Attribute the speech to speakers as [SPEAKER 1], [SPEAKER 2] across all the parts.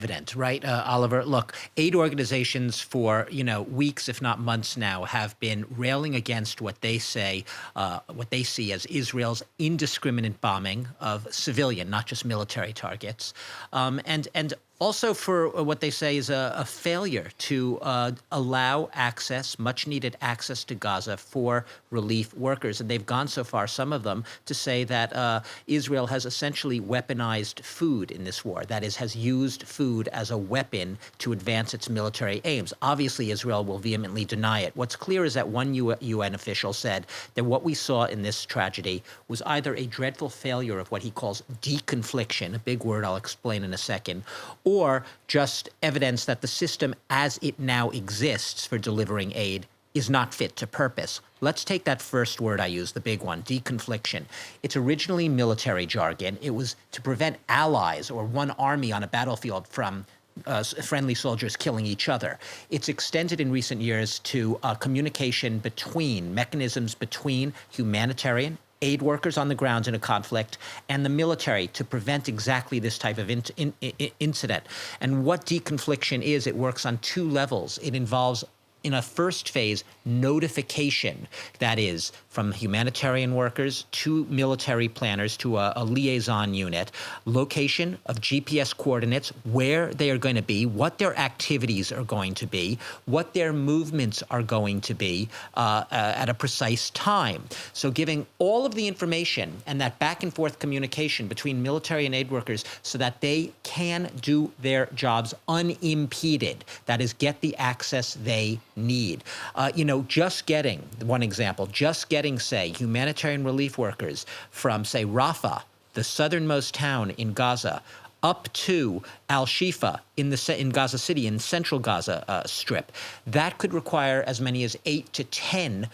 [SPEAKER 1] Evident, right, Oliver? Look, aid organizations for weeks, if not months now, have been railing against what they see as Israel's indiscriminate bombing of civilian, not just military targets, and also for what they say is a failure to allow access, much needed access to Gaza for relief workers. And they've gone so far, some of them, to say that Israel has essentially weaponized food in this war. That is, has used food as a weapon to advance its military aims. Obviously, Israel will vehemently deny it. What's clear is that one UN official said that what we saw in this tragedy was either a dreadful failure of what he calls deconfliction, a big word I'll explain in a second, or just evidence that the system as it now exists for delivering aid is not fit to purpose. Let's take that first word I used, the big one, deconfliction. It's originally military jargon. It was to prevent allies or one army on a battlefield from friendly soldiers killing each other. It's extended in recent years to communication between, mechanisms between humanitarian aid workers on the ground in a conflict and the military to prevent exactly this type of incident. And what deconfliction is, it works on two levels. It involves, in a first phase, notification, that is, from humanitarian workers to military planners to a liaison unit, location of GPS coordinates, where they are going to be, what their activities are going to be, what their movements are going to be at a precise time. So giving all of the information and that back and forth communication between military and aid workers so that they can do their jobs unimpeded, that is, get the access they need. Just getting, one example, say, humanitarian relief workers from, say, Rafah, the southernmost town in Gaza, up to Al-Shifa in Gaza City, in central Gaza Strip, that could require as many as 8 to 10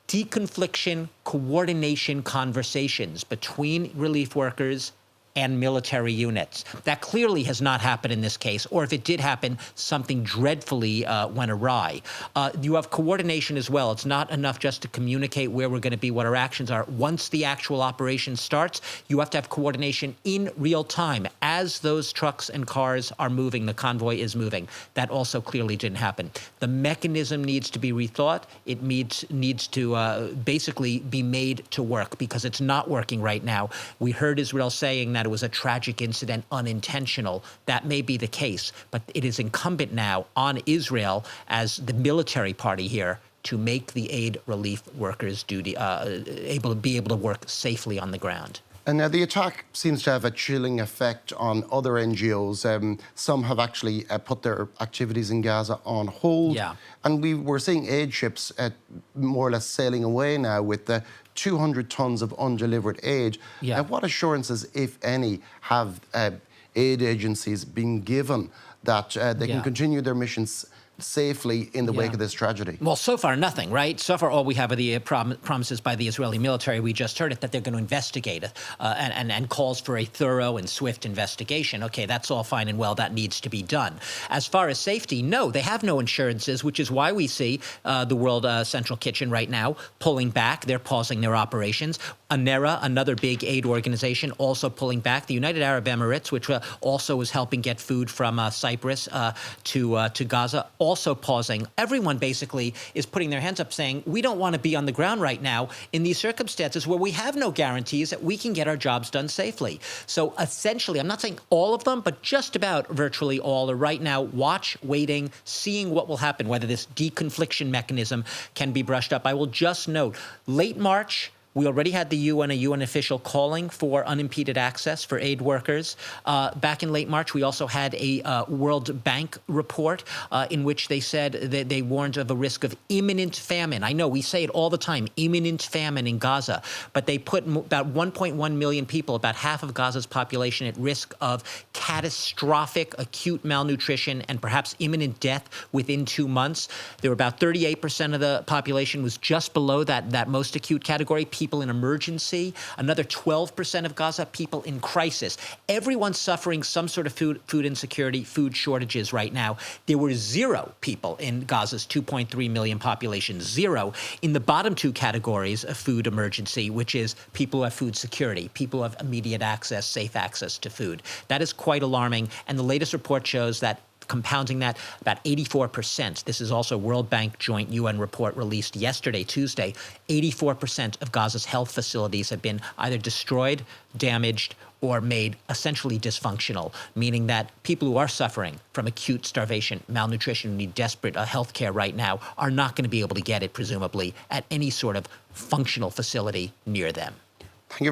[SPEAKER 1] deconfliction coordination conversations between relief workers and military units. That clearly has not happened in this case, or if it did happen, something dreadfully went awry. You have coordination as well. It's not enough just to communicate where we're going to be, what our actions are. Once the actual operation starts, you have to have coordination in real time. As those trucks and cars are moving, the convoy is moving. That also clearly didn't happen. The mechanism needs to be rethought. It needs to basically be made to work because it's not working right now. We heard Israel saying that it was a tragic incident, unintentional. That may be the case, but it is incumbent now on Israel as the military party here to make the aid relief workers be able to work safely on the ground.
[SPEAKER 2] And now the attack seems to have a chilling effect on other NGOs. Some have actually put their activities in Gaza on hold.
[SPEAKER 1] Yeah.
[SPEAKER 2] And we're seeing aid ships more or less sailing away now with the 200 tons of undelivered aid.
[SPEAKER 1] Yeah.
[SPEAKER 2] What assurances, if any, have aid agencies been given that they can continue their missions safely in the wake of this tragedy?
[SPEAKER 1] Well, so far, nothing, right? So far, all we have are the promises by the Israeli military. We just heard it, that they're going to investigate it and calls for a thorough and swift investigation. Okay, that's all fine and well. That needs to be done. As far as safety, no, they have no insurances, which is why we see the World Central Kitchen right now pulling back. They're pausing their operations. ANERA, another big aid organization, also pulling back. The United Arab Emirates, which also was helping get food from Cyprus to Gaza, also pausing. Everyone basically is putting their hands up saying, we don't want to be on the ground right now in these circumstances where we have no guarantees that we can get our jobs done safely. So essentially, I'm not saying all of them, but just about virtually all are right now waiting, seeing what will happen, whether this deconfliction mechanism can be brushed up. I will just note, late March, we already had a UN official calling for unimpeded access for aid workers. Back in late March, we also had a World Bank report in which they said that they warned of a risk of imminent famine. I know we say it all the time, imminent famine in Gaza, but they put about 1.1 million people, about half of Gaza's population, at risk of catastrophic acute malnutrition and perhaps imminent death within 2 months. There were about 38% of the population was just below that most acute category. People people in emergency. Another 12% of Gaza, people in crisis. Everyone's suffering some sort of food insecurity, food shortages right now. There were 0 people in Gaza's 2.3 million population, 0 in the bottom 2 categories of food emergency, which is people who have food security, people who have immediate access, safe access to food. That is quite alarming. And the latest report shows that, compounding that, about 84%. This is also a World Bank joint UN report released yesterday, Tuesday. 84% of Gaza's health facilities have been either destroyed, damaged, or made essentially dysfunctional, meaning that people who are suffering from acute starvation, malnutrition, who need desperate health care right now are not going to be able to get it, presumably, at any sort of functional facility near them.
[SPEAKER 2] Thank you.